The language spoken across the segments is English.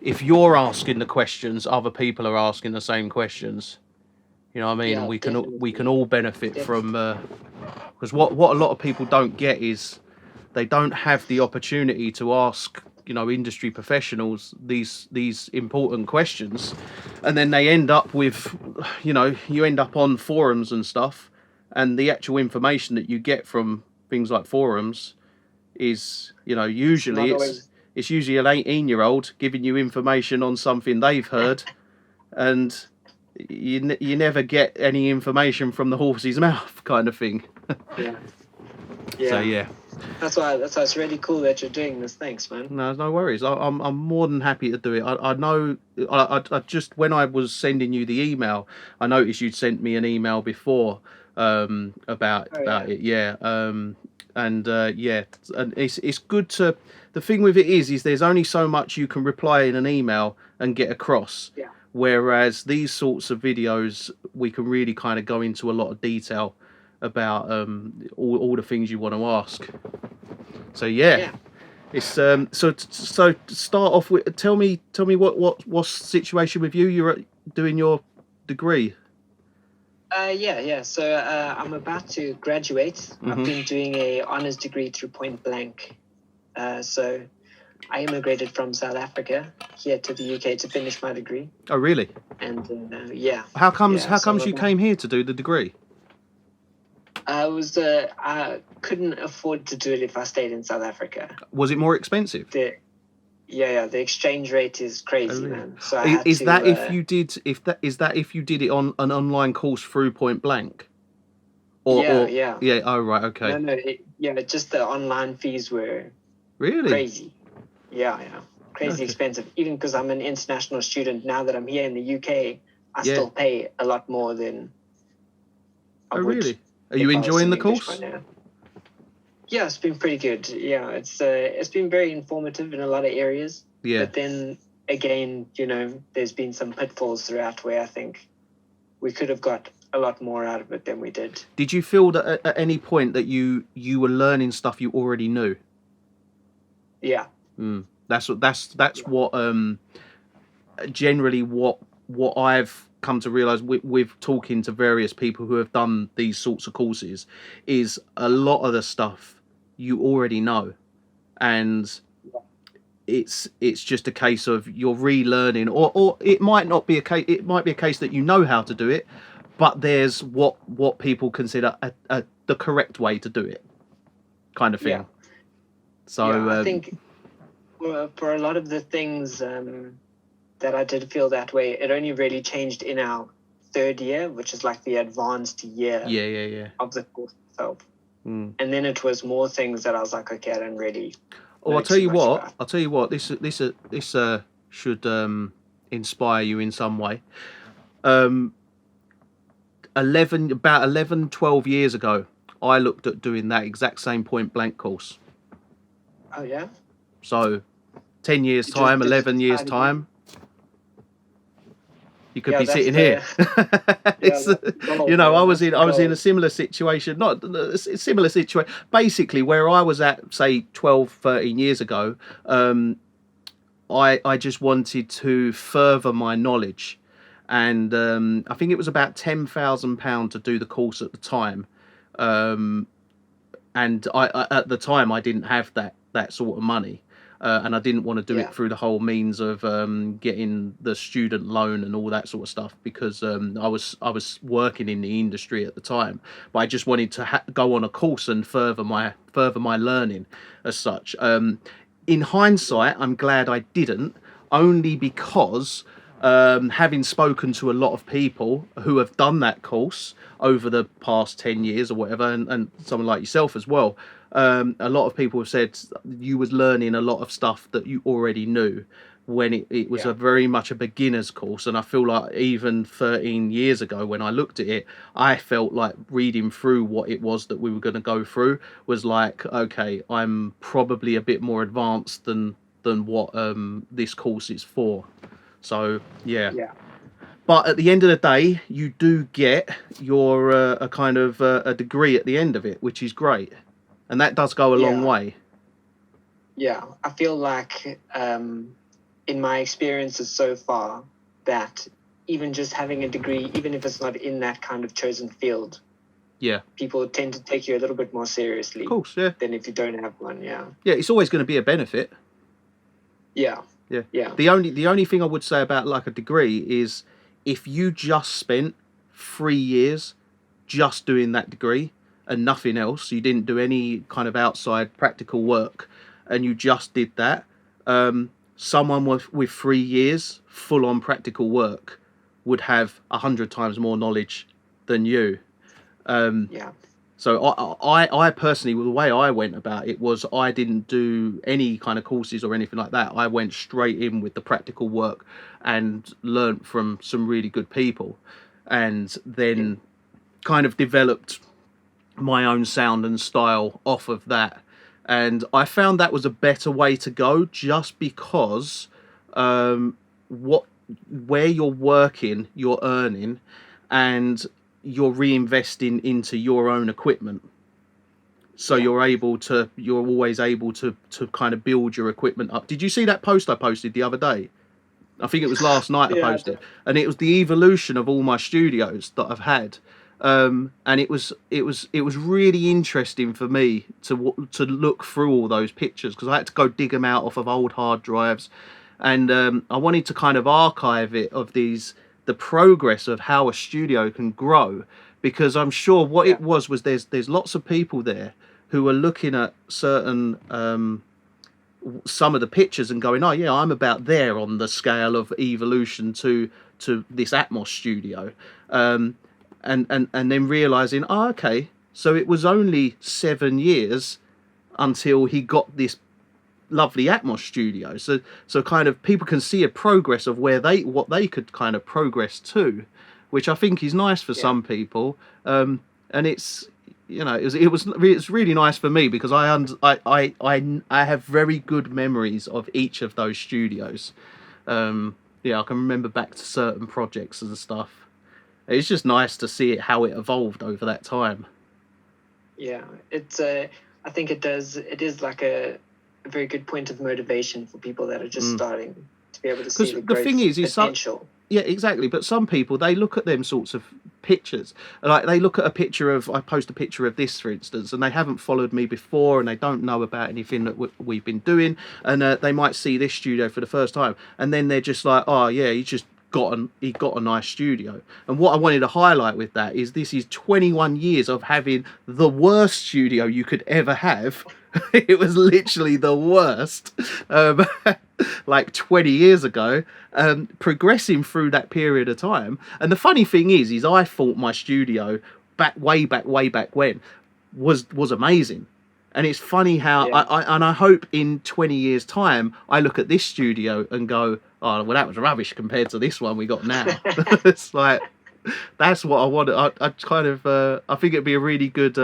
if you're asking the questions, other people are asking the same questions. You know what I mean? And Yeah, we can definitely. all benefit from, because what a lot of people don't get is they don't have the opportunity to ask, industry professionals these important questions, and then they end up with, you end up on forums and stuff, and the actual information that you get from things like forums is, It's usually not always. it's usually an 18-year-old giving you information on something they've heard, and you never get any information from the horse's mouth, kind of thing. Yeah, So yeah. yeah. That's why it's really cool that you're doing this. Thanks, man. No worries. I'm more than happy to do it. I know. I just, when I was sending you the email, I noticed you'd sent me an email before, about Oh yeah, it. Yeah. Yeah, and it's good to. The thing with it is there's only so much you can reply in an email and get across. yeah, Whereas these sorts of videos, we can really kind of go into a lot of detail about all the things you want to ask. So yeah. yeah. It's so to start off with, tell me what's the situation with you? You're doing your degree. Yeah. So I'm about to graduate. I've Hmm. been doing a honors degree through Point Blank. So I immigrated from South Africa here to the UK to finish my degree. Oh really? And yeah, How comes yeah. So you came here to do the degree? I couldn't afford to do it if I stayed in South Africa. Was it more expensive? The the exchange rate is crazy, Oh, really? man. So I had Is to. that if you did if you did it on an online course through Point Blank? Or Yeah. yeah. Oh right. Okay. No. Just the online fees were Really? crazy. Yeah. Crazy Okay. expensive. Even because I'm an international student now that I'm here in the UK, I Yeah. still pay a lot more than I Oh would really? Are you if I was enjoying the studying English course? right now. Yeah, it's been pretty good. Yeah, it's been very informative in a lot of areas. Yeah. But then again, there's been some pitfalls throughout where I think we could have got a lot more out of it than we did. Did you feel that at any point that you were learning stuff you already knew? Yeah. That's what generally what I've come to realize with talking to various people who have done these sorts of courses is a lot of the stuff you already know, and it's just a case of you're relearning, or it might not be a case. It might be a case that you know how to do it, but there's what people consider the correct way to do it, kind of thing. Yeah. So I think for a lot of the things that I did feel that way, it only really changed in our third year, which is like the advanced year yeah. of the course itself. And then it was more things that I was like, okay, I don't really. Oh, I'll tell you what. This should inspire you in some way. 12 years ago, I looked at doing that exact same Point Blank course. Oh yeah. So, 10 years time, 11 years time, you could be sitting here. I was in a similar situation, not a similar situation, basically where I was at, say 12, 13 years ago. I just wanted to further my knowledge, and I think it was about £10,000 to do the course at the time, and I at the time I didn't have that sort of money. And I didn't want to do it through the whole means of getting the student loan and all that sort of stuff, because I was working in the industry at the time. But I just wanted to go on a course and further my learning as such. In hindsight, I'm glad I didn't, only because having spoken to a lot of people who have done that course over the past 10 years or whatever, and someone like yourself as well, a lot of people have said you was learning a lot of stuff that you already knew when it was a very much a beginner's course. And I feel like even 13 years ago when I looked at it, I felt like reading through what it was that we were going to go through was like, okay, I'm probably a bit more advanced than what this course is for. So yeah. But at the end of the day, you do get your a kind of a degree at the end of it, which is great. And that does go a long way. Yeah, I feel like in my experiences so far, that even just having a degree, even if it's not in that kind of chosen field, Yeah. people tend to take you a little bit more seriously. Of course, yeah. Than if you don't have one, yeah. Yeah, it's always going to be a benefit. Yeah. Yeah. Yeah. The only thing I would say about like a degree is if you just spent 3 years just doing that degree and nothing else, you didn't do any kind of outside practical work, and you just did that, someone with 3 years full on practical work would have 100 times more knowledge than you. Yeah. So I personally, the way I went about it was I didn't do any kind of courses or anything like that. I went straight in with the practical work and learnt from some really good people, and then kind of developed my own sound and style off of that. And I found that was a better way to go, just because where you're working, you're earning, and you're reinvesting into your own equipment. So you're always able to kind of build your equipment up. Did you see that post I posted the other day? I think it was last night I posted, and it was the evolution of all my studios that I've had. And it was really interesting for me to look through all those pictures, because I had to go dig them out off of old hard drives, and I wanted to kind of archive it of the progress of how a studio can grow, because I'm sure what it was there's lots of people there who are looking at certain some of the pictures and going, oh yeah, I'm about there on the scale of evolution to this Atmos studio, and then realizing, oh okay, so it was only 7 years until he got this lovely Atmos studio. So kind of people can see a progress of what they could kind of progress to, which I think is nice for some people. And it's, you know, it's really nice for me, because I have very good memories of each of those studios. I can remember back to certain projects and stuff. It's just nice to see how it evolved over that time. Yeah, it's I think it is like a very good point of motivation for people that are just starting, to be able to see the growth potential. Yeah, exactly. But some people, they look at them sorts of pictures, like they look at a picture of, I post a picture of this, for instance, and they haven't followed me before, and they don't know about anything that we've been doing, and they might see this studio for the first time, and then they're just like, oh yeah, he got a nice studio. And what I wanted to highlight with that is this is 21 years of having the worst studio you could ever have. It was literally the worst, like 20 years ago, progressing through that period of time. And the funny thing is I thought my studio way back when was amazing. And it's funny how I hope in 20 years time I look at this studio and go, oh well, that was rubbish compared to this one we got now. It's like, that's what I want. I kind of I think it'd be a really good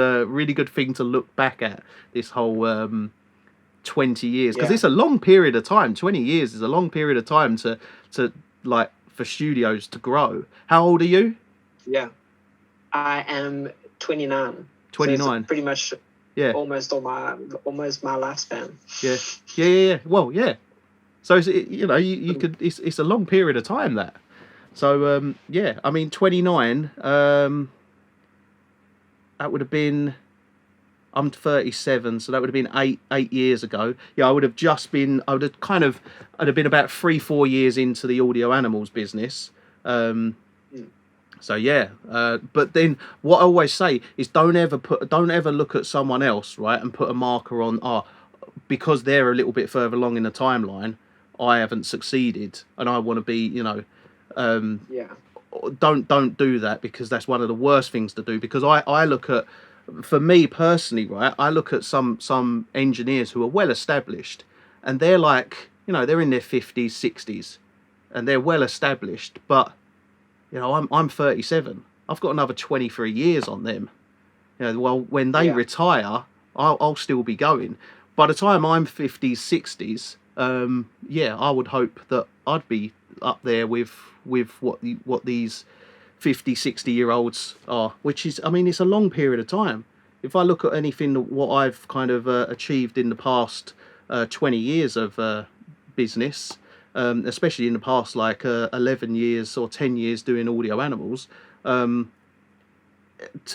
thing to look back at, this whole 20 years, because it's a long period of time. 20 years is a long period of time to like for studios to grow. How old are you? Yeah, I am 29. 29. So pretty much almost my lifespan. Yeah. Well, yeah. So it's, you know, you could. It's a long period of time, that. So I mean 29. That would have been. I'm 37, so that would have been eight years ago. Yeah, I'd have been about 3-4 years into the audio animals business. So yeah, but then what I always say is don't ever look at someone else, right, and put a marker on, because they're a little bit further along in the timeline, I haven't succeeded, and I want to be, you know, don't do that, because that's one of the worst things to do. Because I look at, for me personally, right, I look at some engineers who are well established, and they're like, you know, they're in their 50s, 60s, and they're well established, but you know, I'm 37. I've got another 23 years on them. You know, well, when they retire, I'll still be going. By the time I'm 50s, 60s, I would hope that I'd be up there with what these 50, 60-year-olds are, which is, I mean, it's a long period of time. If I look at anything, what I've kind of achieved in the past 20 years of business, especially in the past, like 11 years or 10 years doing audio animals, to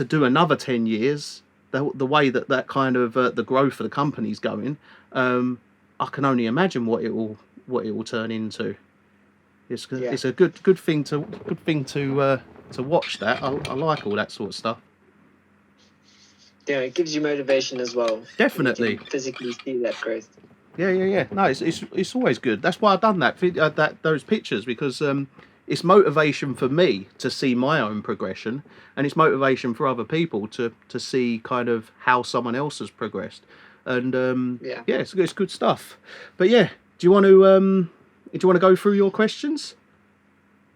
do another 10 years, the way that kind of the growth of the company's going, I can only imagine what it will turn into. It's a good thing to watch that. I like all that sort of stuff. Yeah, it gives you motivation as well. Definitely. You can physically see that growth. Yeah. No, it's always good. That's why I've done those pictures, because it's motivation for me to see my own progression, and it's motivation for other people to see kind of how someone else has progressed. And it's good stuff. But yeah, do you want to go through your questions?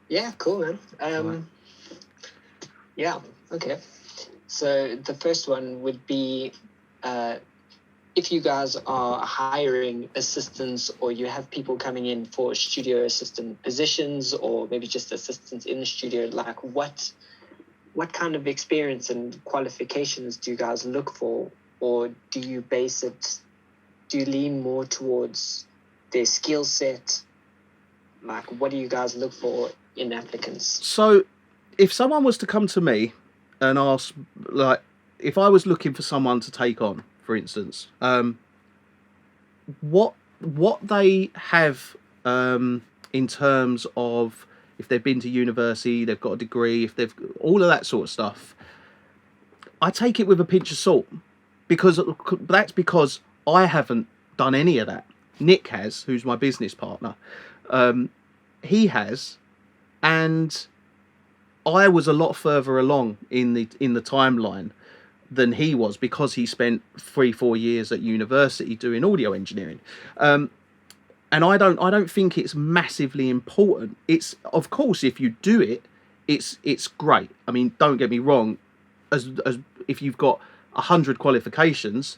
Yeah, cool, man. Right. Yeah, okay. So the first one would be, if you guys are hiring assistants, or you have people coming in for studio assistant positions, or maybe just assistants in the studio, like what kind of experience and qualifications do you guys look for? Or do you lean more towards their skill set? Like, what do you guys look for in applicants? So if someone was to come to me and ask, like, if I was looking for someone to take on, for instance, what they have in terms of if they've been to university, they've got a degree, if they've all of that sort of stuff, I take it with a pinch of salt, because I haven't done any of that. Nick has, who's my business partner. He has, and I was a lot further along in the timeline than he was, because he spent 3-4 years at university doing audio engineering. And I don't think it's massively important. It's, of course, if you do it, it's great. I mean, don't get me wrong. As if you've got 100 qualifications,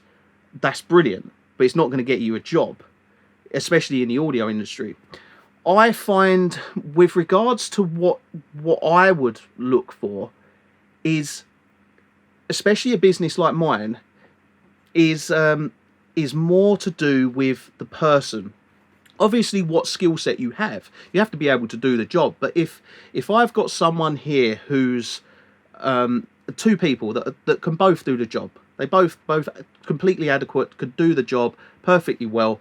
that's brilliant, but it's not going to get you a job, especially in the audio industry. I find, with regards to what I would look for, is, especially a business like mine, is more to do with the person. Obviously, what skill set you have to be able to do the job. But if I've got someone here who's two people that can both do the job, they both completely adequate, could do the job perfectly well,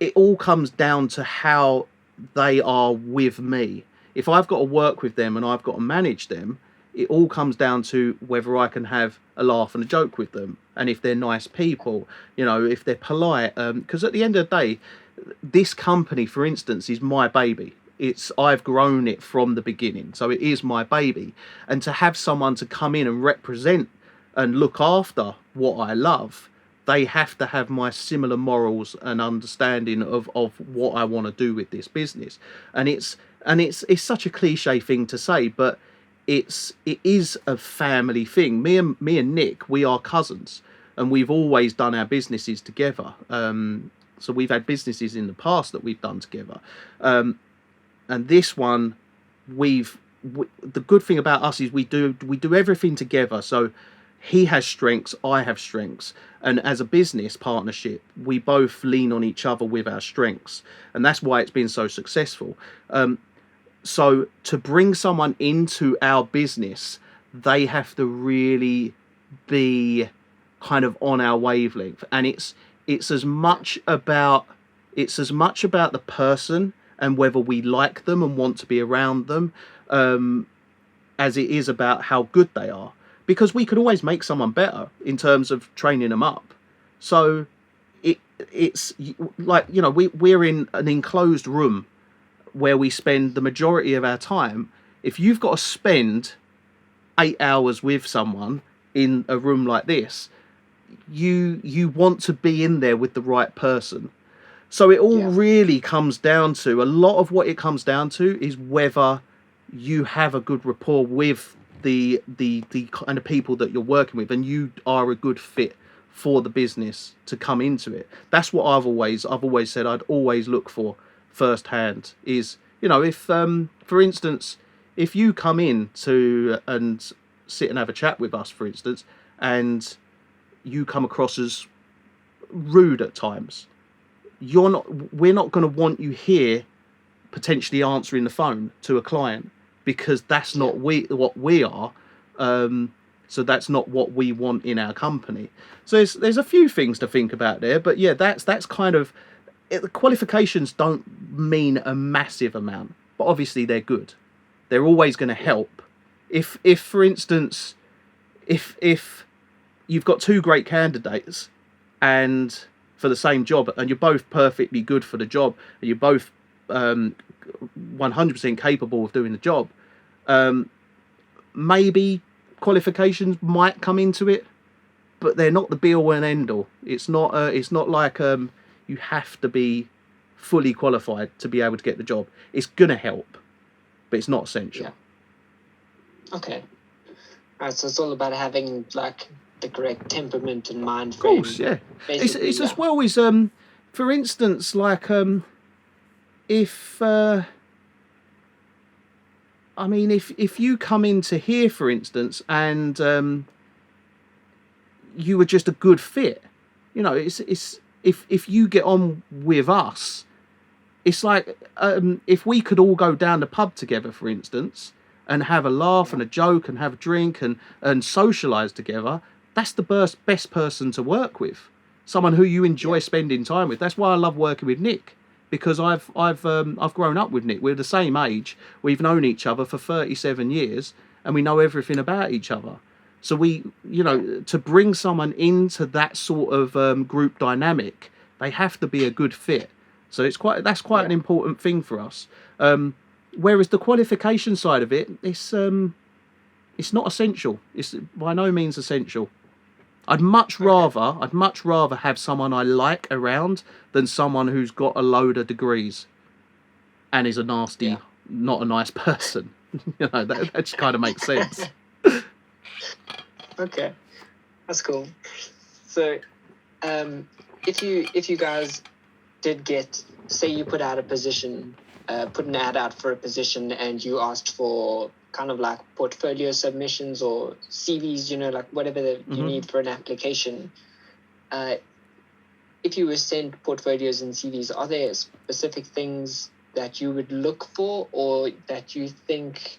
it all comes down to how they are with me. If I've got to work with them and I've got to manage them, it all comes down to whether I can have a laugh and a joke with them, and if they're nice people, if they're polite. Because at the end of the day, this company, for instance, is my baby. I've grown it from the beginning, so it is my baby. And to have someone to come in and represent and look after what I love, they have to have my similar morals and understanding of what I want to do with this business. And it's such a cliche thing to say, but it is a family thing. Me and Nick, we are cousins, and we've always done our businesses together. So we've had businesses in the past that we've done together, and this one, the good thing about us is we do everything together. So he has strengths, I have strengths, and as a business partnership, we both lean on each other with our strengths, and that's why it's been so successful. So to bring someone into our business, they have to really be kind of on our wavelength, and it's as much about the person and whether we like them and want to be around them, as it is about how good they are. Because we can always make someone better in terms of training them up. So it's like, we're in an enclosed room where we spend the majority of our time. If you've got to spend 8 hours with someone in a room like this, you want to be in there with the right person. So it all really comes down to, a lot of what it comes down to is whether you have a good rapport with the kind of people that you're working with, and you are a good fit for the business to come into it. That's what I've always said I'd always look for firsthand. Is, if for instance, if you come in and sit and have a chat with us, for instance, and you come across as rude at times, we're not going to want you here potentially answering the phone to a client, because that's not what we are. So that's not what we want in our company. So there's a few things to think about there, but yeah, that's kind of it. The qualifications don't mean a massive amount, but obviously they're good. They're always going to help. If for instance, if you've got two great candidates and for the same job, and you're both perfectly good for the job, and you're both 100% capable of doing the job, maybe qualifications might come into it, but they're not the be all and end all. It's not like you have to be fully qualified to be able to get the job. It's gonna help, but it's not essential. Yeah. Okay. All right. So it's all about having like the correct temperament and mind frame. Of course, yeah. It's as well as for instance, like if I mean, if you come into here, for instance, and you were just a good fit, you know, it's if you get on with us, it's like if we could all go down the pub together, for instance, and have a laugh and a joke and have a drink and socialise together, that's the best person to work with. Someone who you enjoy spending time with. That's why I love working with Nick, because I've grown up with Nick. We're the same age. We've known each other for 37 years, and we know everything about each other. So we, you know, to bring someone into that sort of group dynamic, they have to be a good fit. So that's quite an important thing for us. Whereas the qualification side of it, it's not essential. It's by no means essential. I'd much rather have someone I like around than someone who's got a load of degrees and is a nasty, not a nice person. You know, that just kind of makes sense. Okay, that's cool. So, if you guys did get, say, you put out a position, put an ad out for a position, and you asked for kind of like portfolio submissions or CVs, you know, like whatever you need for an application. If you were sent portfolios and CVs, are there specific things that you would look for, or that you think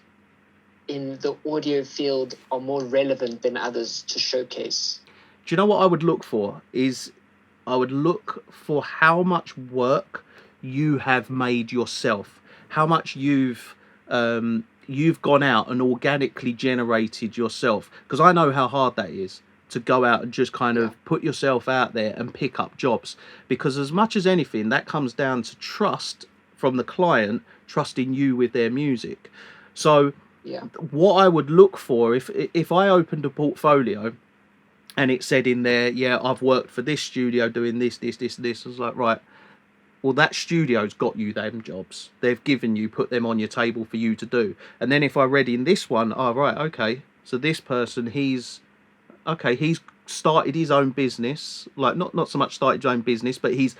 in the audio field are more relevant than others to showcase? Do you know what I would look for? I would look for how much work you have made yourself, how much you've gone out and organically generated yourself, because I know how hard that is to go out and just kind of put yourself out there and pick up jobs, because as much as anything that comes down to trust from the client, trusting you with their music. So what I would look for, if I opened a portfolio and it said in there, I've worked for this studio doing this, I was like, right, well, that studio's got you them jobs. They've given you, put them on your table for you to do. And then if I read in this one, okay, so this person, he's started his own business, like not so much started his own business, but he's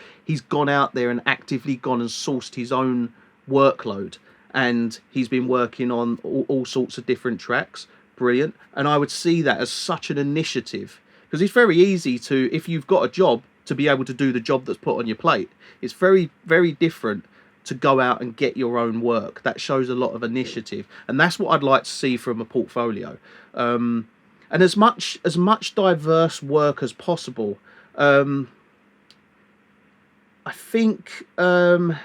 gone out there and actively gone and sourced his own workload. And he's been working on all sorts of different tracks. Brilliant. And I would see that as such an initiative, because it's very easy to, if you've got a job, to be able to do the job that's put on your plate. It's very, very different to go out and get your own work. That shows a lot of initiative, and that's what I'd like to see from a portfolio. And as much diverse work as possible. I think in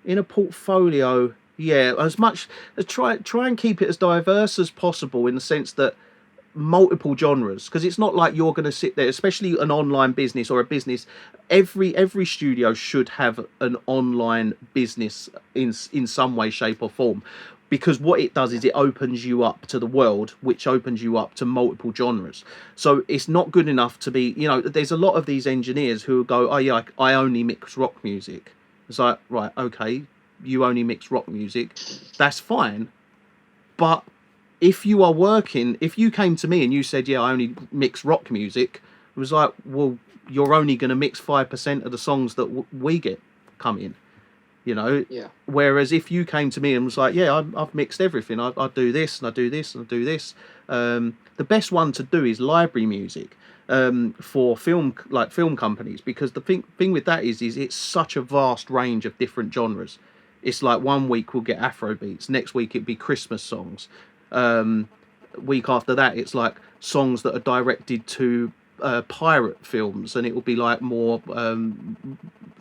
a portfolio, as much as try and keep it as diverse as possible, in the sense that multiple genres, because it's not like you're going to sit there, especially an online business or a business. Every studio should have an online business in some way, shape or form, because what it does is it opens you up to the world, which opens you up to multiple genres. So it's not good enough to be, you know, there's a lot of these engineers who go, I only mix rock music. It's like, right, okay, you only mix rock music, that's fine, but if you came to me and you said, I only mix rock music, it was like, well, you're only going to mix 5% of the songs that we get come in, you know? Yeah. Whereas if you came to me and was like, I've mixed everything. I do this and I do this and I do this. The best one to do is library music for film companies, because the thing with that is it's such a vast range of different genres. It's like one week we'll get Afro beats, next week it'd be Christmas songs. Week after that, it's like songs that are directed to pirate films, and it will be like more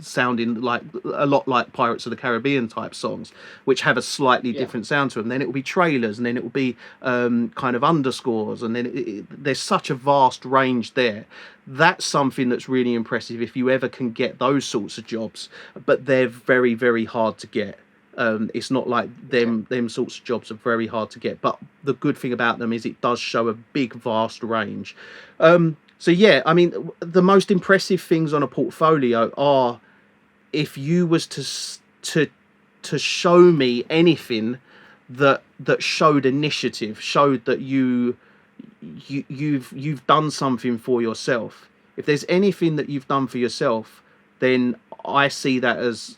sounding like a lot like Pirates of the Caribbean type songs, which have a slightly different sound to them. Then it will be trailers, and then it will be kind of underscores, and then there's such a vast range there. That's something that's really impressive if you ever can get those sorts of jobs, but they're very, very hard to get. It's not like them sorts of jobs are very hard to get, but the good thing about them is it does show a big vast range. So yeah, I mean, the most impressive things on a portfolio are if you was to show me anything that showed initiative, showed that you've done something for yourself. If there's anything that you've done for yourself, then I see that as,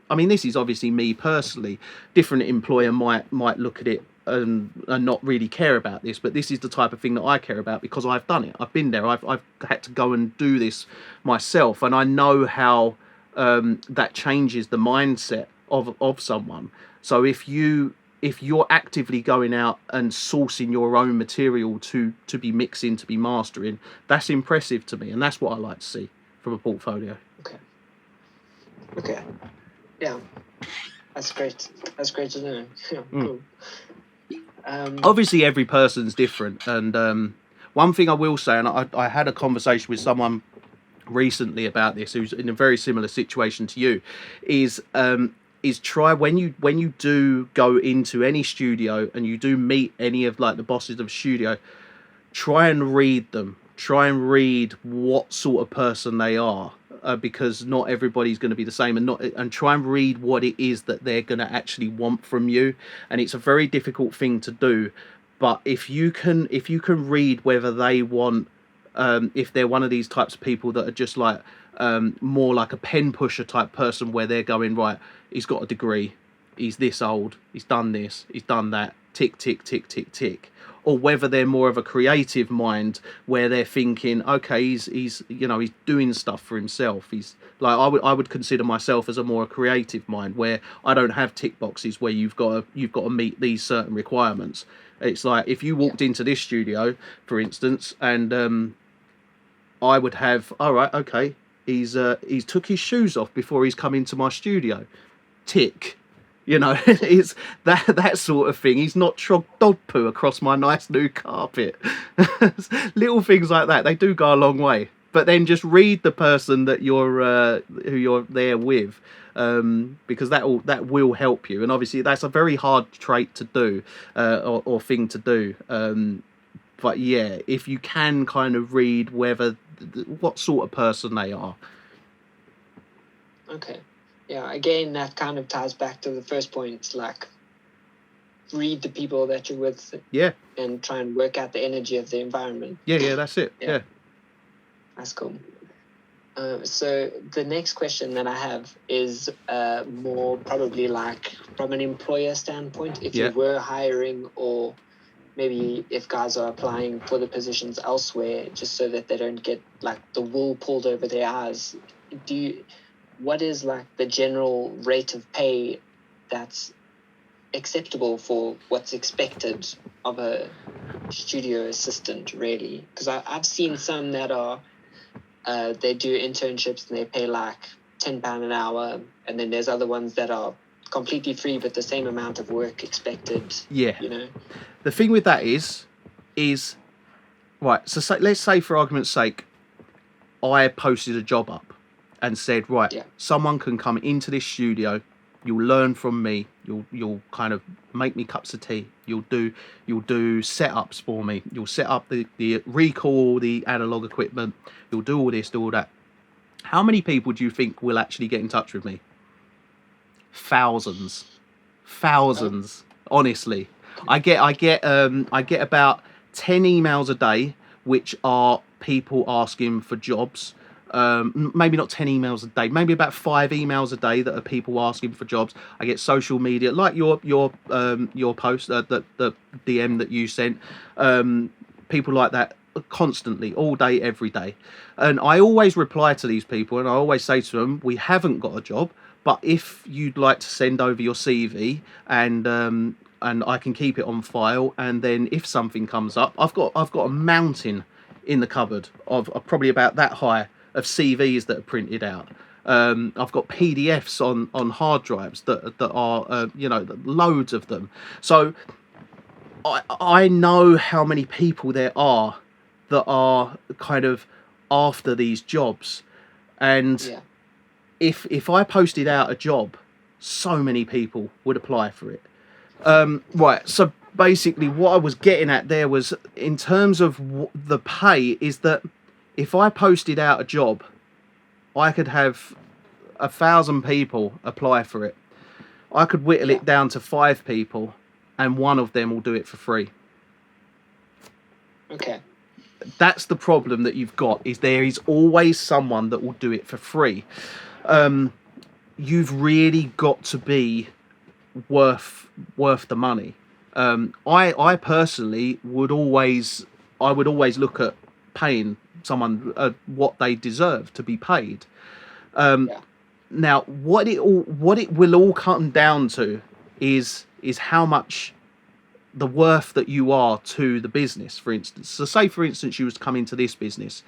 I mean, this is obviously me personally. Different employer might look at it and not really care about this, but this is the type of thing that I care about because I've done it. I've been there. I've had to go and do this myself, and I know how that changes the mindset of someone. So if you're actively going out and sourcing your own material to be mixing, to be mastering, that's impressive to me, and that's what I like to see from a portfolio. Okay. Yeah, that's great. That's great to know. Yeah, cool. Obviously, every person's different, and one thing I will say, and I had a conversation with someone recently about this who's in a very similar situation to you, is try when you do go into any studio and you do meet any of like the bosses of a studio, try and read them. Try and read what sort of person they are. Because not everybody's going to be the same, and try and read what it is that they're going to actually want from you. And it's a very difficult thing to do, but if you can read whether they want, if they're one of these types of people that are just like more like a pen pusher type person, where they're going, right, he's got a degree, he's this old, he's done this, he's done that, tick tick tick tick tick. Or whether they're more of a creative mind where they're thinking, okay, he's doing stuff for himself. He's like, I would consider myself as a more creative mind, where I don't have tick boxes where you've got to meet these certain requirements. It's like if you walked into this studio, for instance, and I would have, all right, okay, he's took his shoes off before he's come into my studio. Tick. It's that sort of thing. He's not trod dog poo across my nice new carpet. Little things like that, they do go a long way. But then just read the person that who you're there with, because that will help you. And obviously that's a very hard trait to do, or thing to do. But yeah, if you can kind of read what sort of person they are. Okay. Yeah, again, that kind of ties back to the first point, like read the people that you're with. Yeah. And try and work out the energy of the environment. Yeah, that's it. Yeah. That's cool. So the next question that I have is more probably like from an employer standpoint, if you were hiring, or maybe if guys are applying for the positions elsewhere, just so that they don't get like the wool pulled over their eyes. What is like the general rate of pay that's acceptable for what's expected of a studio assistant, really? Because I've seen some that are, they do internships and they pay like £10 an hour, and then there's other ones that are completely free but the same amount of work expected. Yeah. The thing with that is right, so let's say for argument's sake, I posted a job up and said, right, someone can come into this studio, you'll learn from me, you'll kind of make me cups of tea, you'll do setups for me, you'll set up the recall, the analog equipment, you'll do all this, do all that. How many people do you think will actually get in touch with me? Thousands, honestly. I get about 10 emails a day, which are people asking for jobs. Maybe not 10 emails a day, maybe about 5 emails a day that are people asking for jobs. I get social media, like your post, the DM that you sent, people like that constantly, all day, every day. And I always reply to these people, and I always say to them, we haven't got a job, But if you'd like to send over your CV and I can keep it on file, and then if something comes up, I've got a mountain in the cupboard of probably about that high of CVs that are printed out. I've got PDFs on hard drives that are loads of them. So I know how many people there are that are kind of after these jobs, and Yeah. if I posted out a job, so many people would apply for it. Right. So basically, what I was getting at there was, in terms of the pay, is that if I posted out a job, I could have 1,000 people apply for it. I could whittle it down to 5 people, and one of them will do it for free. Okay. That's the problem that you've got, is there is always someone that will do it for free. You've really got to be worth the money. I personally would always look at paying someone what they deserve to be paid. Now, what it will all come down to is how much the worth that you are to the business, for instance. So say, for instance, you was to come into this business.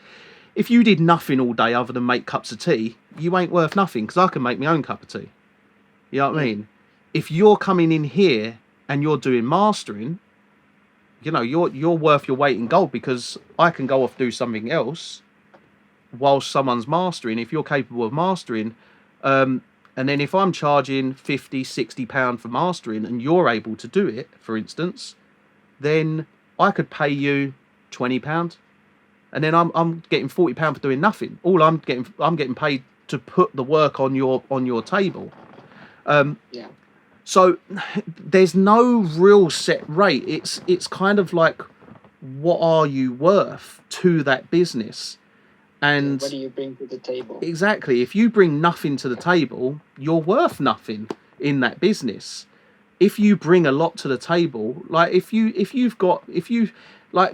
If you did nothing all day other than make cups of tea, you ain't worth nothing, because I can make my own cup of tea. You know what I mean? If you're coming in here and you're doing mastering, you're worth your weight in gold, because I can go off do something else whilst someone's mastering, if you're capable of mastering. And then if I'm charging £50-60 for mastering and you're able to do it, for instance, then I could pay you £20, and then I'm getting £40 for doing nothing. All I'm getting paid to put the work on your table. So there's no real set rate. It's kind of like, what are you worth to that business? And what do you bring to the table? Exactly. If you bring nothing to the table, you're worth nothing in that business. If you bring a lot to the table, like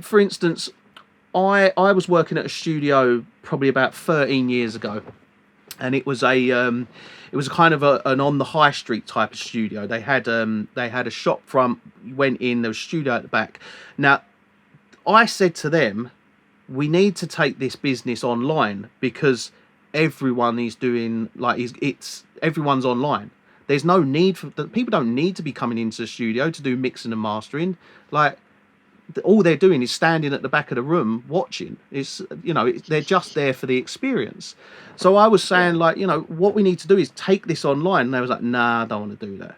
for instance, I was working at a studio probably about 13 years ago, and it was a kind of an on the high street type of studio. They had a shop front. You went in, there was a studio at the back. Now, I said to them, we need to take this business online, because everyone is doing, like, everyone's online. There's no need for people don't need to be coming into the studio to do mixing and mastering. Like, all they're doing is standing at the back of the room watching. They're just there for the experience. So I was saying, what we need to do is take this online. And they was like, nah, I don't want to do that.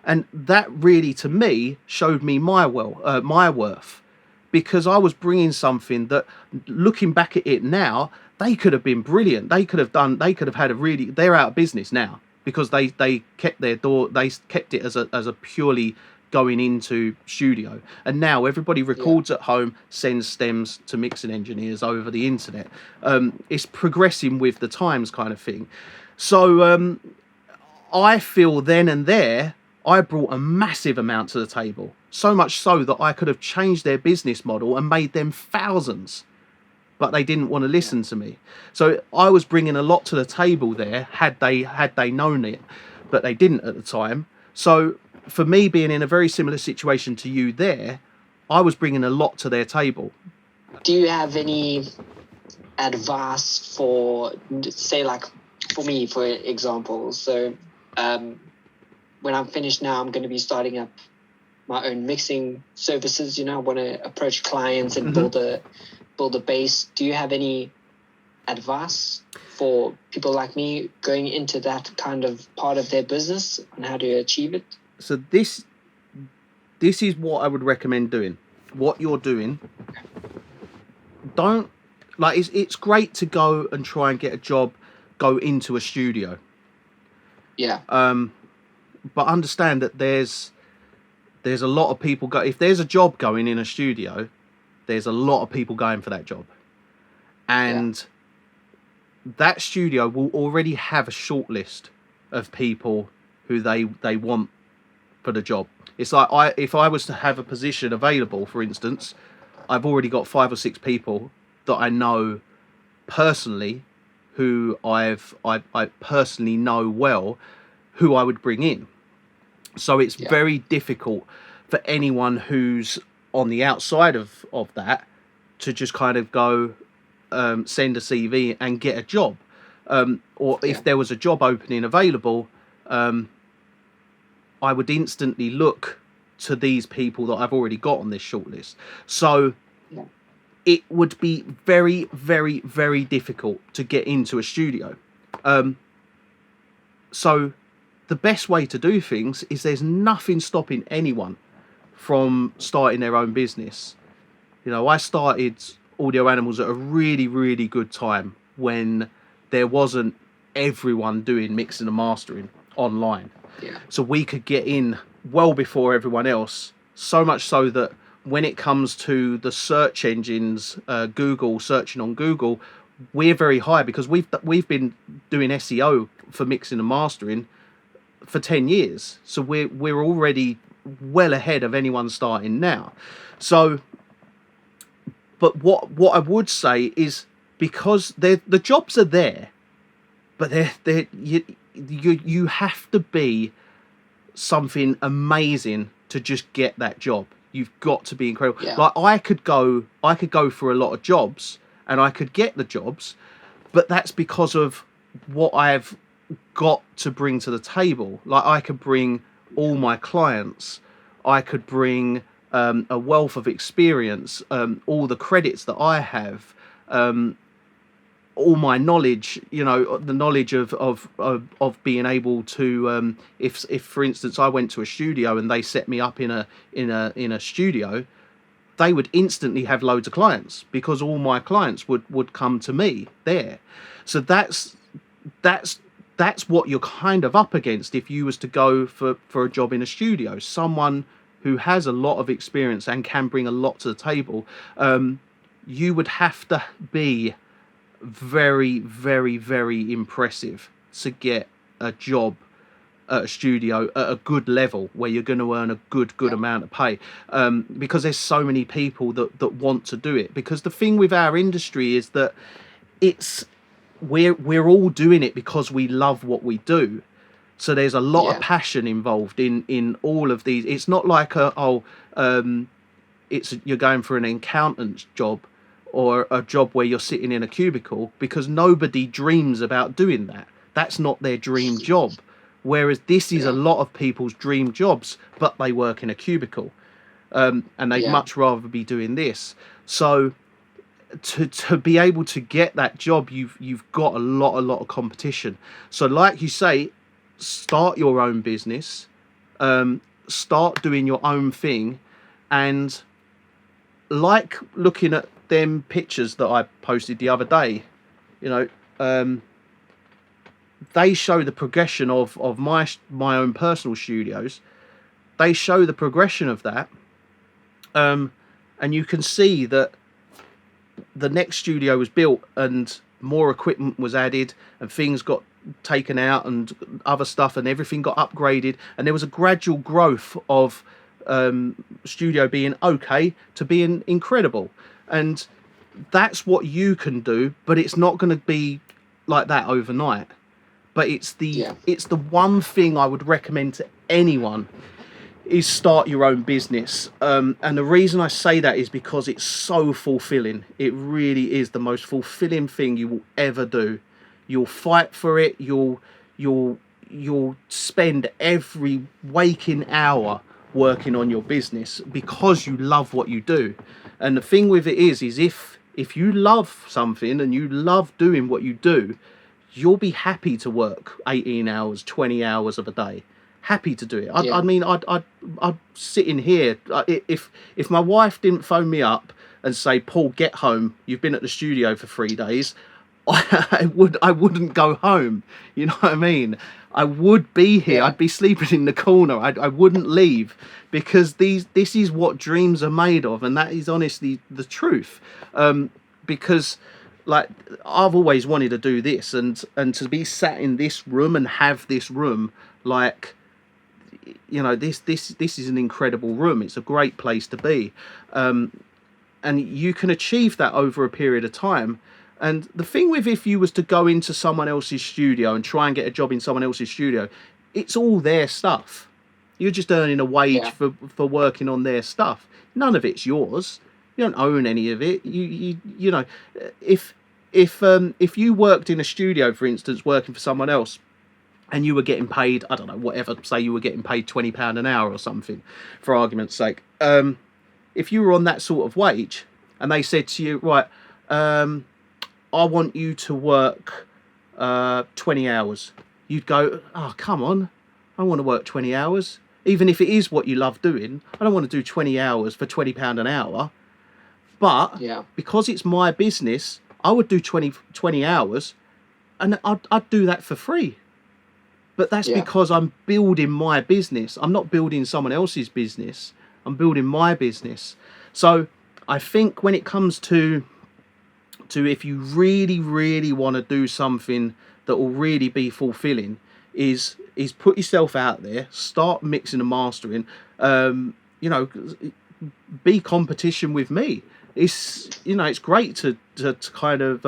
And that really, to me, showed me my worth. Because I was bringing something that, looking back at it now, they could have been brilliant. They could have had they're out of business now, because they kept their door, they kept it as a purely going into studio. And now everybody records at home, sends stems to mixing engineers over the internet. It's progressing with the times, kind of thing. So I feel then and there, I brought a massive amount to the table. So much so that I could have changed their business model and made them thousands, but they didn't want to listen to me. So I was bringing a lot to the table there, had they known it, but they didn't at the time. So for me, being in a very similar situation to you there, I was bringing a lot to their table. Do you have any advice for, say, like, for me, for example? So when I'm finished now, I'm going to be starting up my own mixing services. I want to approach clients and build a base. Do you have any advice for people like me going into that kind of part of their business on how to achieve it? So this is what I would recommend doing. What you're doing, don't, like, it's great to go and try and get a job, go into a studio. Yeah. But understand that there's a lot of people if there's a job going in a studio, there's a lot of people going for that job, and that studio will already have a short list of people who they want for the job. It's like, if I was to have a position available, for instance, I've already got 5 or 6 people that I know personally, who I personally know well, who I would bring in. So it's Yeah. very difficult for anyone who's on the outside of that to just kind of go send a CV and get a job. Or Yeah. if there was a job opening available, I would instantly look to these people that I've already got on this shortlist. So Yeah. it would be very, very, very difficult to get into a studio. So the best way to do things is there's nothing stopping anyone from starting their own business. You know, I started Audio Animals at a really, really good time when there wasn't everyone doing mixing and mastering online. Yeah. So we could get in well before everyone else, so much so that when it comes to the search engines, Google, searching on Google, we're very high because we've been doing SEO for mixing and mastering for 10 years. So we're already well ahead of anyone starting now. So, but what I would say is, because the jobs are there, but you have to be something amazing to just get that job. You've got to be incredible. Yeah. Like I could go for a lot of jobs and I could get the jobs, but that's because of what I've got to bring to the table. Like I could bring all my clients, I could bring a wealth of experience, all the credits that I have, all my knowledge, you know, the knowledge of being able to, if for instance I went to a studio and they set me up in a studio, they would instantly have loads of clients because all my clients would come to me there. So that's what you're kind of up against if you was to go for a job in a studio. Someone who has a lot of experience and can bring a lot to the table. You would have to be very, very, very impressive to get a job at a studio at a good level where you're going to earn a good amount of pay, because there's so many people that want to do it. Because the thing with our industry is that we're all doing it because we love what we do. So there's a lot of passion involved in all of these. It's not like you're going for an accountant's job or a job where you're sitting in a cubicle, because nobody dreams about doing that. That's not their dream job. Whereas this is a lot of people's dream jobs, but they work in a cubicle, and they'd much rather be doing this. So to be able to get that job, you've got a lot of competition. So like you say, start your own business, start doing your own thing, and like looking at them pictures that I posted the other day, you know, they show the progression of my own personal studios. They show the progression of that, and you can see that the next studio was built and more equipment was added and things got taken out and other stuff and everything got upgraded, and there was a gradual growth of studio being okay to being incredible. And that's what you can do, but it's not going to be like that overnight. But it's the one thing I would recommend to anyone is start your own business. And the reason I say that is because it's so fulfilling. It really is the most fulfilling thing you will ever do. You'll fight for it. You'll spend every waking hour working on your business because you love what you do. And the thing with it is if you love something and you love doing what you do, you'll be happy to work 18 hours, 20 hours of a day. Happy to do it. I mean, I'd sit in here. If my wife didn't phone me up and say, Paul, get home, you've been at the studio for 3 days, I wouldn't go home. You know what I mean? I would be here. I'd be sleeping in the corner. I wouldn't leave, because this is what dreams are made of, and that is honestly the truth. Because like I've always wanted to do this, and to be sat in this room and have this room, like, you know, this is an incredible room. It's a great place to be, and you can achieve that over a period of time. And the thing with, if you was to go into someone else's studio and try and get a job in someone else's studio, it's all their stuff. You're just earning a wage Yeah. for working on their stuff. None of it's yours. You don't own any of it. You know, if if you worked in a studio, for instance, working for someone else, and you were getting paid, I don't know, whatever, say you were getting paid £20 an hour or something, for argument's sake. If you were on that sort of wage, and they said to you, right, I want you to work 20 hours, you'd go, oh, come on, I want to work 20 hours. Even if it is what you love doing, I don't want to do 20 hours for £20 an hour. But Yeah. because it's my business, I would do 20 hours, and I'd do that for free. But that's because I'm building my business. I'm not building someone else's business. I'm building my business. So I think when it comes to if you really, really want to do something that will really be fulfilling, is put yourself out there, start mixing and mastering. You know, be competition with me. It's, you know, it's great to kind of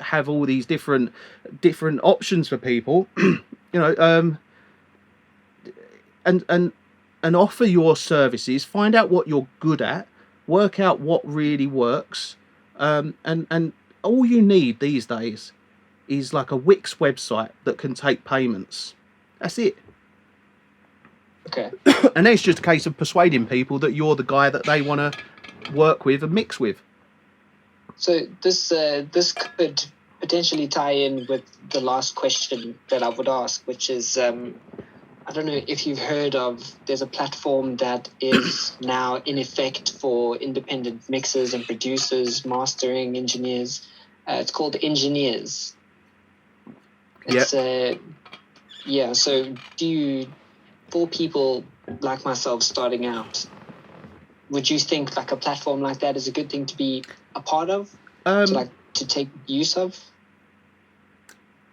have all these different options for people. You know, and offer your services. Find out what you're good at. Work out what really works. And all you need these days is like a Wix website that can take payments. That's it. Okay. And then it's just a case of persuading people that you're the guy that they want to work with and mix with. So this could potentially tie in with the last question that I would ask, which is, I don't know if you've heard of, there's a platform that is now in effect for independent mixers and producers, mastering engineers. It's called Engineers. It's so for people like myself starting out, would you think like a platform like that is a good thing to be a part of, to take use of?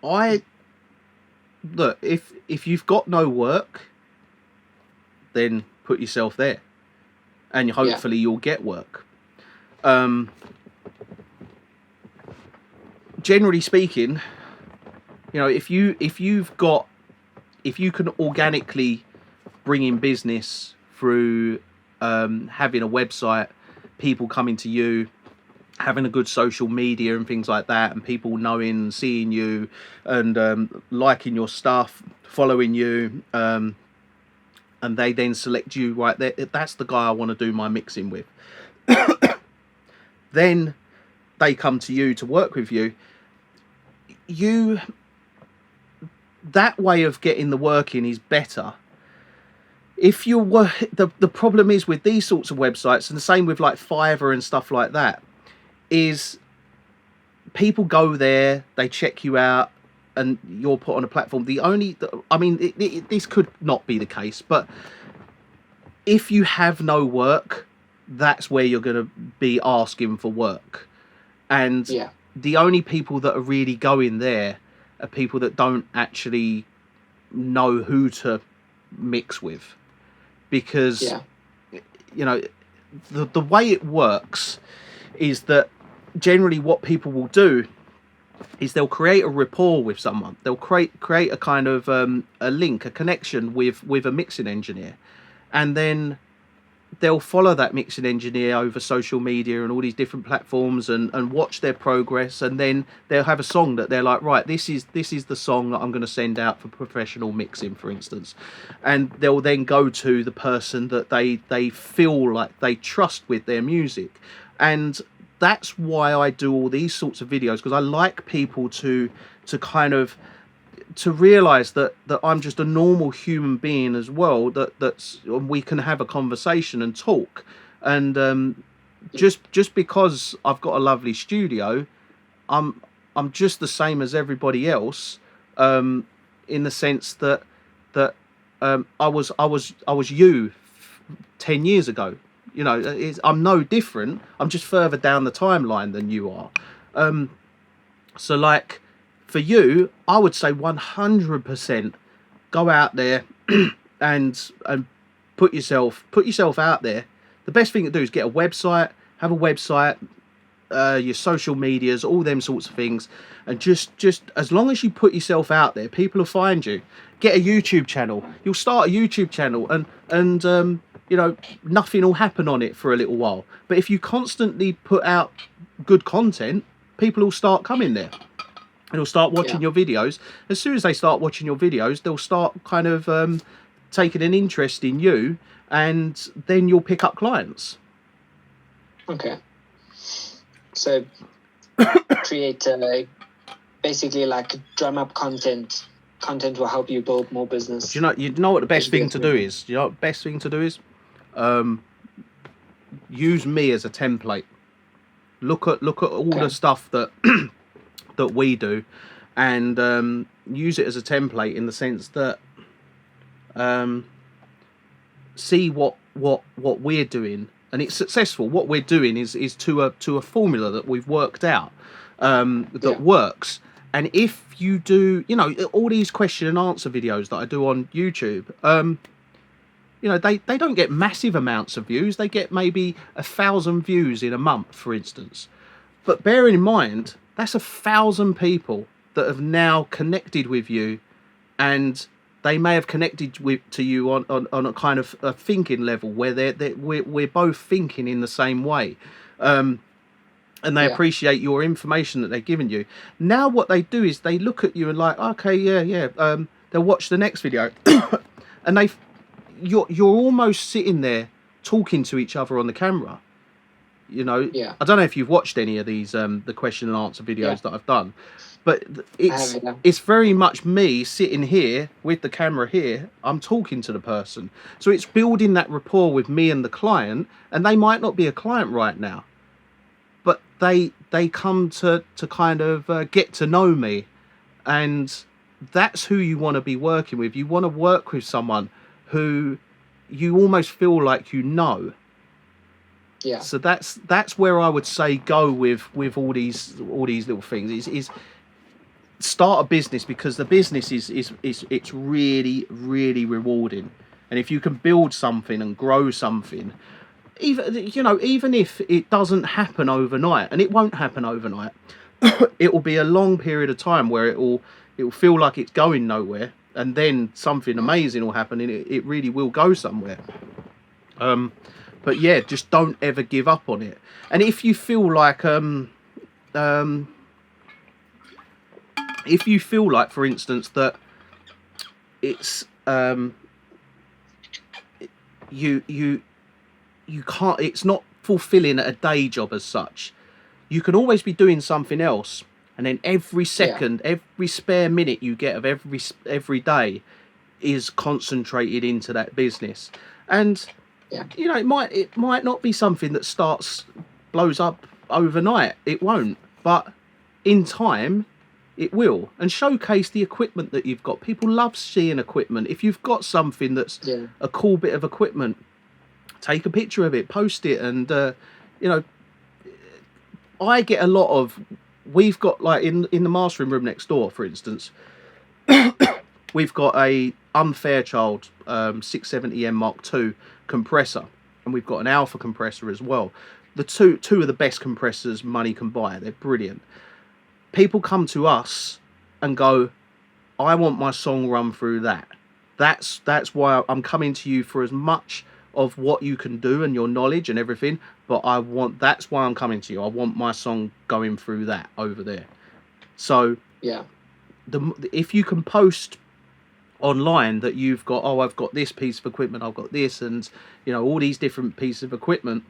Look, if you've got no work, then put yourself there, and hopefully you'll get work. Generally speaking, you know, if you can organically bring in business through having a website, people coming to you, having a good social media and things like that, and people knowing, seeing you, and liking your stuff, following you, and they then select you, right there, that's the guy I want to do my mixing with. Then they come to you to work with you. That way of getting the work in is better. If you were, the problem is with these sorts of websites, and the same with like Fiverr and stuff like that, is people go there, they check you out, and you're put on a platform. This could not be the case, but if you have no work, that's where you're going to be asking for work. And the only people that are really going there are people that don't actually know who to mix with. Because, you know, the way it works is that generally what people will do is they'll create a rapport with someone. They'll create a kind of a link, a connection with a mixing engineer. And then they'll follow that mixing engineer over social media and all these different platforms and watch their progress. And then they'll have a song that they're like, right, this is the song that I'm going to send out for professional mixing, for instance. And they'll then go to the person that they feel like they trust with their music. And that's why I do all these sorts of videos, because I like people to kind of to realize that I'm just a normal human being as well, that's we can have a conversation and talk. And just because I've got a lovely studio, I'm just the same as everybody else, in the sense that I was you 10 years ago. You know, I'm no different. I'm just further down the timeline than you are. So like for you, I would say 100% go out there and put yourself out there. The best thing to do is get a website, have a website, your social medias, all them sorts of things, and just as long as you put yourself out there, people will find you. Get a YouTube channel. You'll start a YouTube channel, and you know, nothing will happen on it for a little while. But if you constantly put out good content, people will start coming there. And they'll start watching your videos. As soon as they start watching your videos, they'll start kind of taking an interest in you, and then you'll pick up clients. Okay. So create basically like drum up content. Content will help you build more business. You know what the best thing to do is? You know what the best thing to do is? Use me as a template. Look at all the stuff that that we do, and use it as a template in the sense that see what we're doing, and it's successful. What we're doing is to a formula that we've worked out that works. And if you do, you know, all these question and answer videos that I do on YouTube, you know, they don't get massive amounts of views. They get maybe 1,000 views in a month, for instance. But bearing in mind, that's 1,000 people that have now connected with you, and they may have connected to you on a kind of a thinking level where we're both thinking in the same way. And they appreciate your information that they're giving you. Now what they do is they look at you and like, okay, they'll watch the next video. And you're almost sitting there talking to each other on the camera. You know, I don't know if you've watched any of these the question and answer videos that I've done, but it's very much me sitting here with the camera here. I'm talking to the person, so it's building that rapport with me and the client. And they might not be a client right now, but they come to kind of get to know me, and that's who you want to be working with. You want to work with someone who you almost feel like you know. Yeah. So that's where I would say go with all these little things. Is start a business, because the business is it's really, really rewarding. And if you can build something and grow something, even if it doesn't happen overnight, and it won't happen overnight, it will be a long period of time where it will feel like it's going nowhere, and then something amazing will happen, and it really will go somewhere. But yeah, just don't ever give up on it. And if you feel like for instance, that it's you can't, it's not fulfilling a day job as such, you can always be doing something else, and then every second, every spare minute you get of every day is concentrated into that business. And you know, it might not be something that blows up overnight. It won't, but in time it will. And showcase the equipment that you've got. People love seeing equipment. If you've got something that's a cool bit of equipment, take a picture of it, post it. And you know, I get a lot of, we've got like in the mastering room next door, for instance, we've got a Unfairchild 670M Mark II compressor, and we've got an Alpha compressor as well. The two of the best compressors money can buy. They're brilliant. People come to us and go, I want my song run through that. That's why I'm coming to you for as much of what you can do and your knowledge and everything, but that's why I'm coming to you. I want my song going through that over there. So if you can post online that you've got, I've got this piece of equipment, I've got this, and you know, all these different pieces of equipment,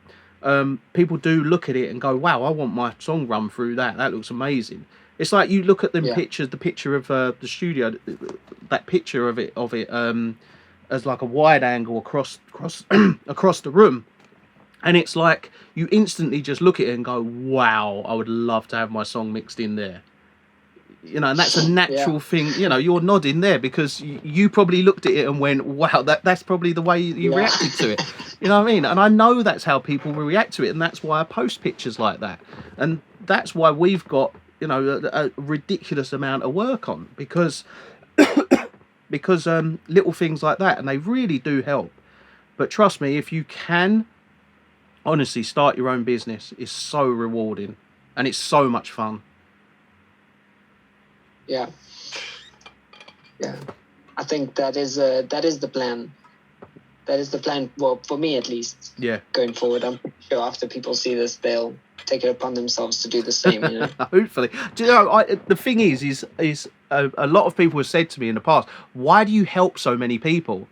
people do look at it and go, wow, I want my song run through that. That looks amazing. It's like you look at them pictures, the picture of the studio, that picture of it as like a wide angle across across the room, and it's like you instantly just look at it and go, wow, I would love to have my song mixed in there. You know, and that's a natural thing. You know, you're nodding there because you probably looked at it and went, wow, that's probably the way you reacted to it. You know what I mean? And I know that's how people will react to it, and that's why I post pictures like that. And that's why we've got, you know, a ridiculous amount of work on, because little things like that, and they really do help. But trust me, if you can honestly start your own business, it's so rewarding. and it's so much fun. Yeah. I think that is the plan. That is the plan. Well, for me at least. Yeah. Going forward, I'm pretty sure after people see this, they'll take it upon themselves to do the same. You know? Hopefully. Do you know? The thing is a lot of people have said to me in the past, "Why do you help so many people?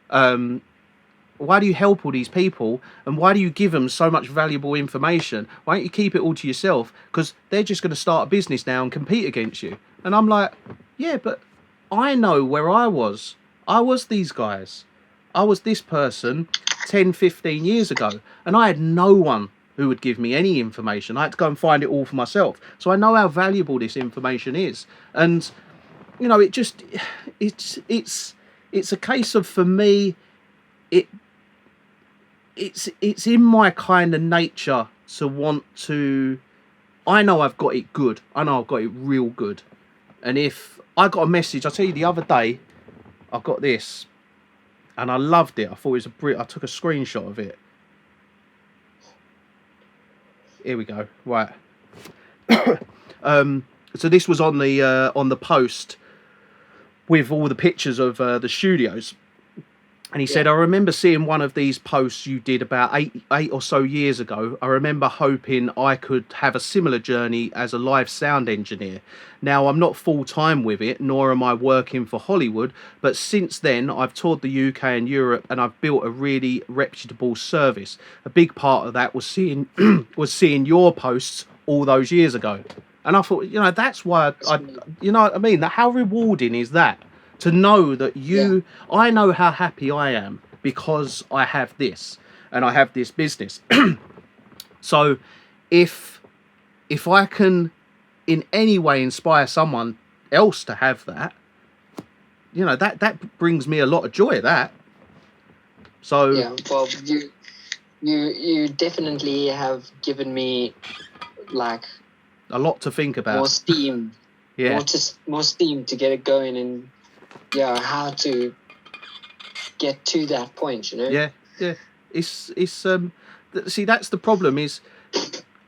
Why do you help all these people, and why do you give them so much valuable information? Why don't you keep it all to yourself? Because they're just going to start a business now and compete against you." And I'm like, yeah, but I know where I was. I was these guys. I was this person 10, 15 years ago, and I had no one who would give me any information. I had to go and find it all for myself. So I know how valuable this information is. And, you know, it's a case of, for me, it's in my kind of nature to want to. I know I've got it good. I know I've got it real good. And if I got a message, I'll tell you, the other day, I got this, and I loved it. I thought it was I took a screenshot of it. Here we go. Right. So this was on the post with all the pictures of the studios. And he said, I remember seeing one of these posts you did about eight or so years ago. I remember hoping I could have a similar journey as a live sound engineer. Now, I'm not full-time with it, nor am I working for Hollywood, but since then, I've toured the UK and Europe, and I've built a really reputable service. A big part of that was seeing your posts all those years ago. And I thought, you know, that's why you know what I mean? How rewarding is that? To know that I know how happy I am because I have this and I have this business. So if I can in any way inspire someone else to have that, you know, that brings me a lot of joy, that. So yeah, well, you definitely have given me like a lot to think about. More steam. Yeah. More steam to get it going, and how to get to that point, you know? Yeah. It's see, that's the problem is,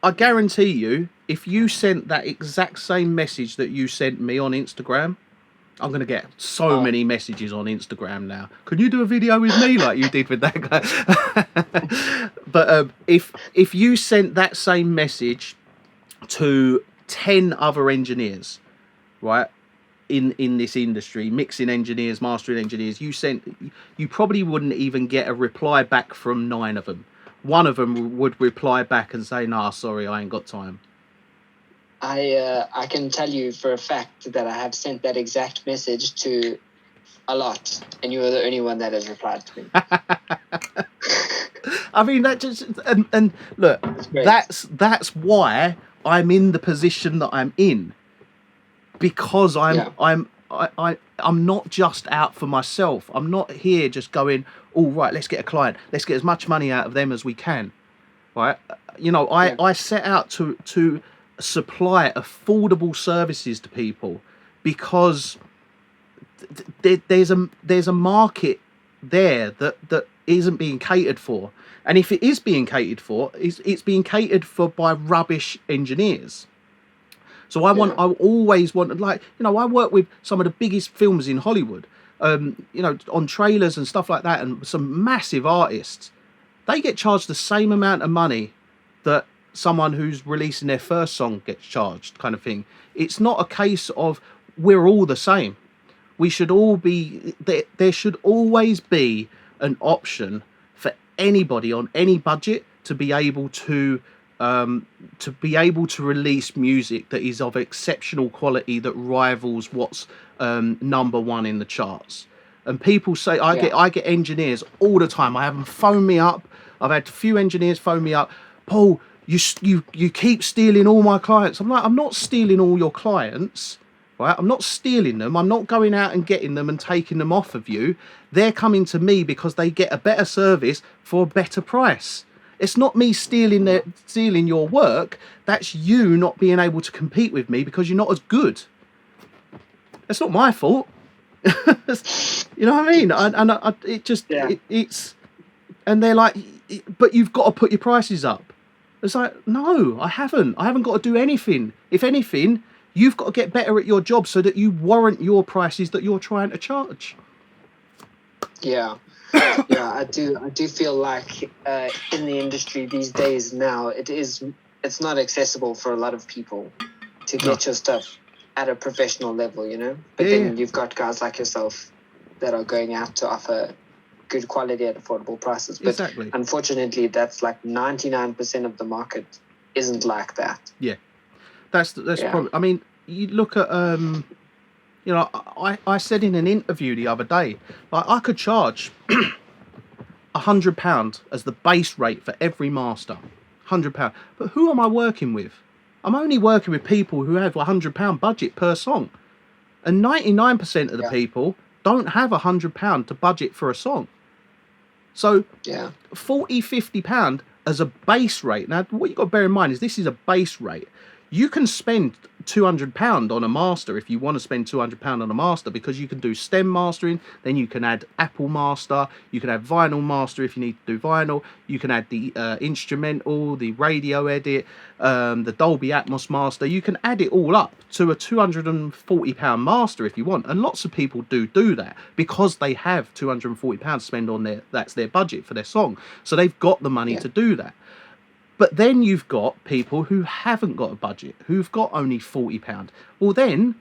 I guarantee you, if you sent that exact same message that you sent me on Instagram, I'm going to get so many messages on Instagram now. Can you do a video with me like you did with that guy? But if you sent that same message to 10 other engineers, right, in this industry, mixing engineers, mastering engineers, you probably wouldn't even get a reply back from 9 of them. One of them would reply back and say, "Nah, sorry, I ain't got time." I can tell you for a fact that I have sent that exact message to a lot, and you are the only one that has replied to me. I mean, that just and look, that's why I'm in the position that I'm in, because I'm not just out for myself. I'm not here just going, "All right, let's get a client. Let's get as much money out of them as we can." Right? You know, I set out to supply affordable services to people because there's a market there that isn't being catered for. And if it is being catered for, it's being catered for by rubbish engineers. So I always want, like, you know, I work with some of the biggest films in Hollywood, you know, on trailers and stuff like that, and some massive artists. They get charged the same amount of money that someone who's releasing their first song gets charged, kind of thing. It's not a case of we're all the same. We should all be, there should always be an option for anybody on any budget to be able to release music that is of exceptional quality, that rivals what's number one in the charts. And people say, I get engineers all the time. I have them phone me up. I've had a few engineers phone me up. "Paul, you keep stealing all my clients." I'm like, I'm not stealing all your clients, right? I'm not stealing them. I'm not going out and getting them and taking them off of you. They're coming to me because they get a better service for a better price. It's not me stealing your work. That's you not being able to compete with me because you're not as good. It's not my fault. You know what I mean? It's, and they're like, "But you've got to put your prices up." It's like, no, I haven't got to do anything. If anything, you've got to get better at your job so that you warrant your prices that you're trying to charge. Yeah, I do feel like in the industry these days now, it's not accessible for a lot of people to get your stuff at a professional level, you know. But then you've got guys like yourself that are going out to offer good quality at affordable prices. But unfortunately, that's like 99% of the market isn't like that. Yeah, that's probably. I mean, you look at you know, I said in an interview the other day, like I could charge £100 as the base rate for every master, £100. But who am I working with? I'm only working with people who have a £100 budget per song, and 99% of the people don't have £100 to budget for a song. So £40-50 as a base rate. Now, what you've got to bear in mind is this is a base rate. You can spend £200 on a master if you want to spend £200 on a master, because you can do stem mastering, then you can add Apple master, you can add vinyl master if you need to do vinyl, you can add the instrumental, the radio edit, the Dolby Atmos master. You can add it all up to a £240 master if you want, and lots of people do that because they have £240 to spend on that's their budget for their song, so they've got the money to do that. But then you've got people who haven't got a budget, who've got only £40. Well, then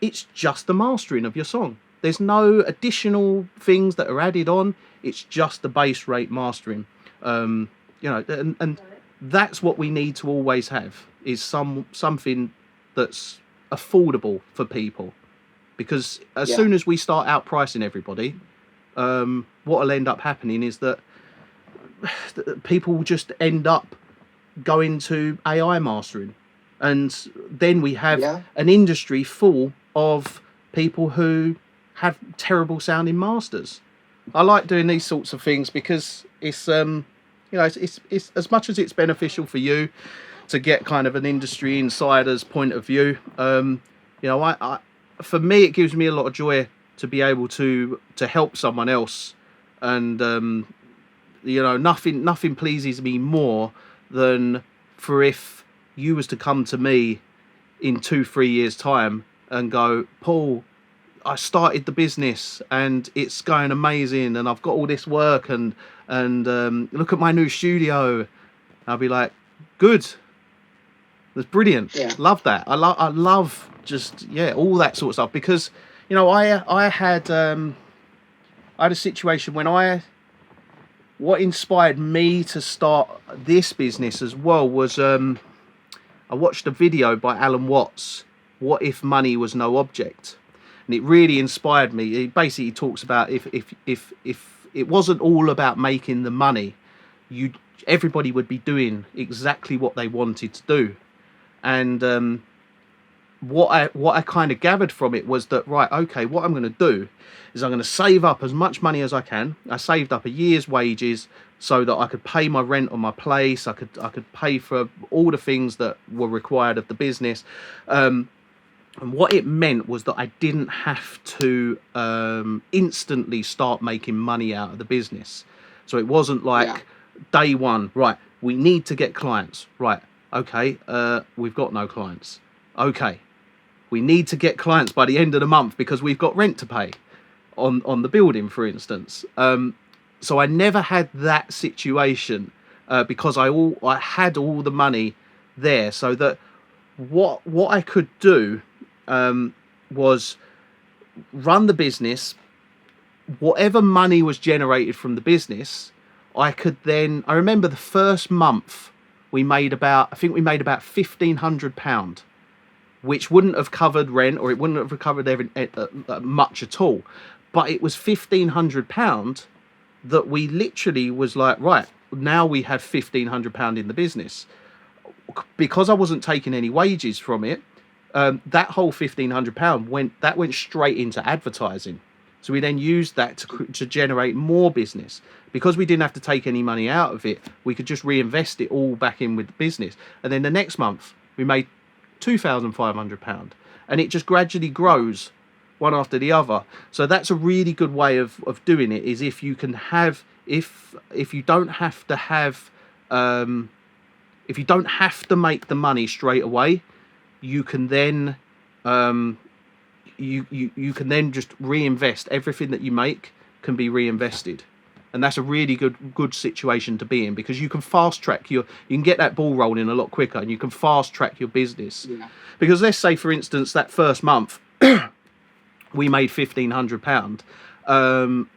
it's just the mastering of your song. There's no additional things that are added on. It's just the base rate mastering. You know, and that's what we need to always have, is something that's affordable for people. Because as soon as we start outpricing everybody, what will end up happening is that people will just end up going to AI mastering, and then we have an industry full of people who have terrible sounding masters. I like doing these sorts of things because it's you know, it's as much as it's beneficial for you to get kind of an industry insider's point of view. You know, I for me, it gives me a lot of joy to be able to help someone else, and you know, nothing pleases me more than for if you was to come to me in 2-3 years time and go, Paul, I started the business and it's going amazing and I've got all this work and look at my new studio. I'll be like, good, that's brilliant. Love that. I love just all that sort of stuff, because you know, I had a situation when what inspired me to start this business as well was I watched a video by Alan Watts, What If Money Was No Object? And it really inspired me. It basically talks about if it wasn't all about making the money, everybody would be doing exactly what they wanted to do. And what I kind of gathered from it was that, right, okay, what I'm going to do is I'm going to save up as much money as I can. I saved up a year's wages so that I could pay my rent on my place. I could pay for all the things that were required of the business. And what it meant was that I didn't have to instantly start making money out of the business. So it wasn't like day one, right, we need to get clients. Right, okay, we've got no clients. Okay, we need to get clients by the end of the month because we've got rent to pay on the building, for instance. So I never had that situation because I had all the money there, so that what I could do was run the business. Whatever money was generated from the business, I remember the first month we made about £1,500, which wouldn't have covered rent, or it wouldn't have covered much at all. But it was £1,500 that we literally was like, right, now we have £1,500 in the business. Because I wasn't taking any wages from it, that whole £1,500 went straight into advertising. So we then used that to generate more business. Because we didn't have to take any money out of it, we could just reinvest it all back in with the business. And then the next month we made £2,500, and it just gradually grows one after the other. So that's a really good way of doing it, is if you can have, if you don't have to have if you don't have to make the money straight away, you can then you can then just reinvest. Everything that you make can be reinvested, and that's a really good situation to be in, because you can fast track you can get that ball rolling a lot quicker, and you can fast track your business. Because let's say, for instance, that first month we made £1,500, and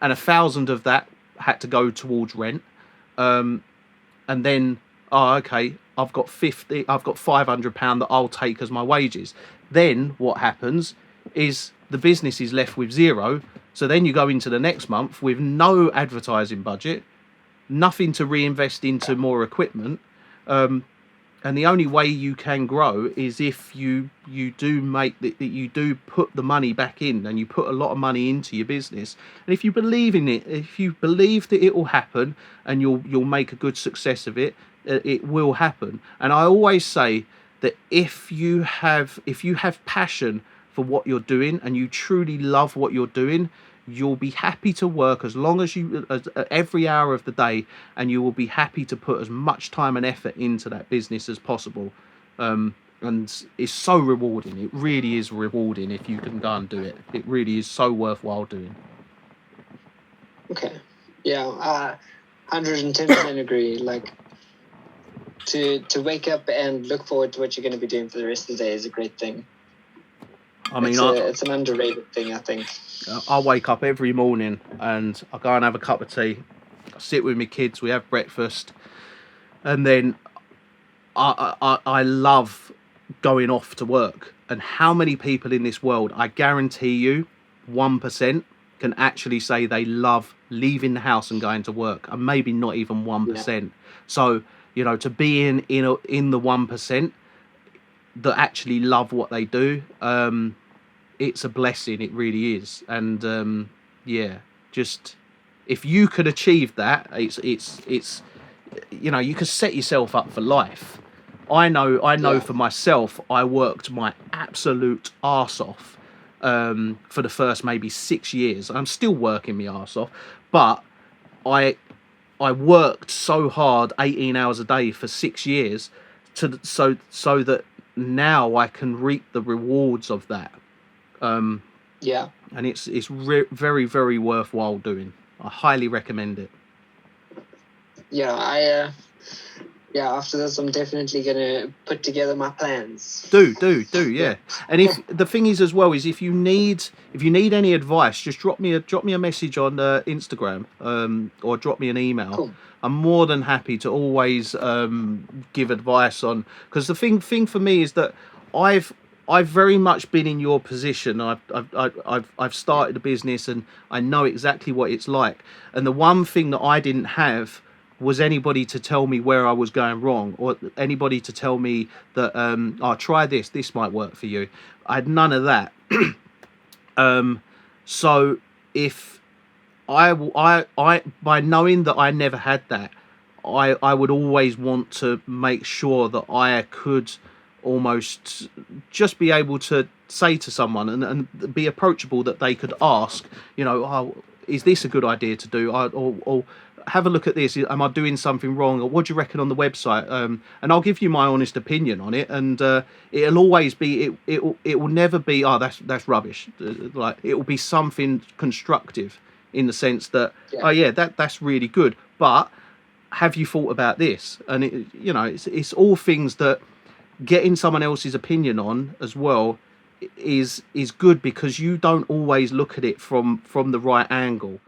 1,000 of that had to go towards rent, and then okay, I've got £500 that I'll take as my wages. Then what happens is the business is left with zero. So then you go into the next month with no advertising budget, nothing to reinvest into more equipment, and the only way you can grow is if you do make that you do put the money back in, and you put a lot of money into your business. And if you believe in it, if you believe that it will happen and you'll make a good success of it, it will happen. And I always say that if you have passion for what you're doing and you truly love what you're doing, you'll be happy to work as long as every hour of the day, and you will be happy to put as much time and effort into that business as possible. And it's so rewarding. It really is rewarding if you can go and do it. It really is so worthwhile doing. Okay. Yeah, 110% agree. Like, to wake up and look forward to what you're going to be doing for the rest of the day is a great thing. I mean, it's an underrated thing, I think. I wake up every morning and I go and have a cup of tea. I sit with my kids, we have breakfast, and then I love going off to work. And how many people in this world, I guarantee you, 1% can actually say they love leaving the house and going to work, and maybe not even 1%. Yeah. So, you know, to be in the 1% that actually love what they do, it's a blessing. It really is. And yeah, just if you could achieve that, it's you know, you can set yourself up for life. I know for myself, I worked my absolute arse off for the first maybe 6 years. I'm still working my arse off, but I worked so hard, 18 hours a day for 6 years, so that now I can reap the rewards of that. And it's very, very worthwhile doing. I highly recommend it. After this, I'm definitely gonna put together my plans. Do, yeah. And if the thing is as well is if you need any advice, just drop me a message on Instagram, or drop me an email. Cool. I'm more than happy to always give advice on, because the thing for me is that I've very much been in your position. I've started a business and I know exactly what it's like. And the one thing that I didn't have was anybody to tell me where I was going wrong, or anybody to tell me that try this might work for you. I had none of that. So if I by knowing that I never had that, I would always want to make sure that I could almost just be able to say to someone and be approachable, that they could ask, you know, is this a good idea to do, or have a look at this, am I doing something wrong, or what do you reckon on the website? And I'll give you my honest opinion on it, and it'll always be, it will never be, that's rubbish. Like, it will be something constructive, in the sense that that's really good, but have you thought about this? And it's all things that getting someone else's opinion on as well is good, because you don't always look at it from the right angle.